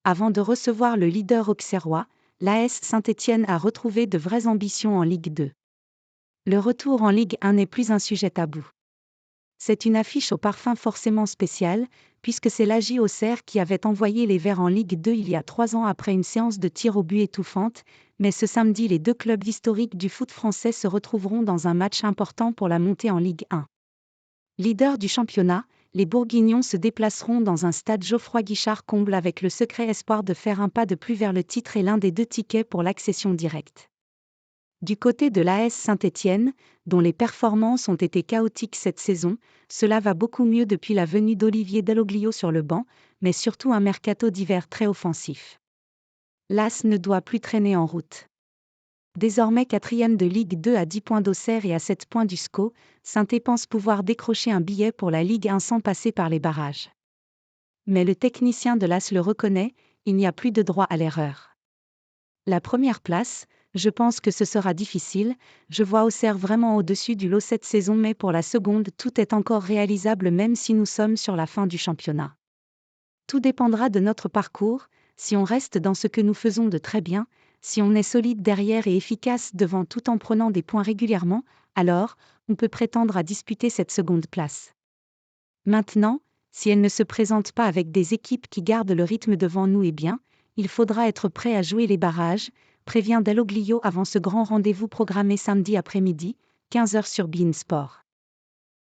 Avant de recevoir le leader auxerrois, l'AS Saint-Étienne a retrouvé de vraies ambitions en Ligue 2. Le retour en Ligue 1 n'est plus un sujet tabou. C'est une affiche au parfum forcément spécial, puisque c'est l'AJ Auxerre qui avait envoyé les Verts en Ligue 2 il y a 3 ans après une séance de tir au but étouffante, mais ce samedi les deux clubs historiques du foot français se retrouveront dans un match important pour la montée en Ligue 1. Leader du championnat, les Bourguignons se déplaceront dans un stade Geoffroy-Guichard-Comble avec le secret espoir de faire un pas de plus vers le titre et l'un des 2 tickets pour l'accession directe. Du côté de l'AS Saint-Étienne, dont les performances ont été chaotiques cette saison, cela va beaucoup mieux depuis la venue d'Olivier Dalloglio sur le banc, mais surtout un mercato d'hiver très offensif. L'AS ne doit plus traîner en route. Désormais 4e de Ligue 2 à 10 points d'Auxerre et à 7 points du SCO, Saint-Étienne pense pouvoir décrocher un billet pour la Ligue 1 sans passer par les barrages. Mais le technicien de l'AS le reconnaît, il n'y a plus de droit à l'erreur. La première place, je pense que ce sera difficile, je vois Auxerre vraiment au-dessus du lot cette saison, mais pour la seconde tout est encore réalisable même si nous sommes sur la fin du championnat. Tout dépendra de notre parcours, si on reste dans ce que nous faisons de très bien, si on est solide derrière et efficace devant tout en prenant des points régulièrement, alors, on peut prétendre à disputer cette seconde place. Maintenant, si elle ne se présente pas avec des équipes qui gardent le rythme devant nous, eh bien, il faudra être prêt à jouer les barrages, prévient Dalloglio avant ce grand rendez-vous programmé samedi après-midi, 15h sur beIN Sport.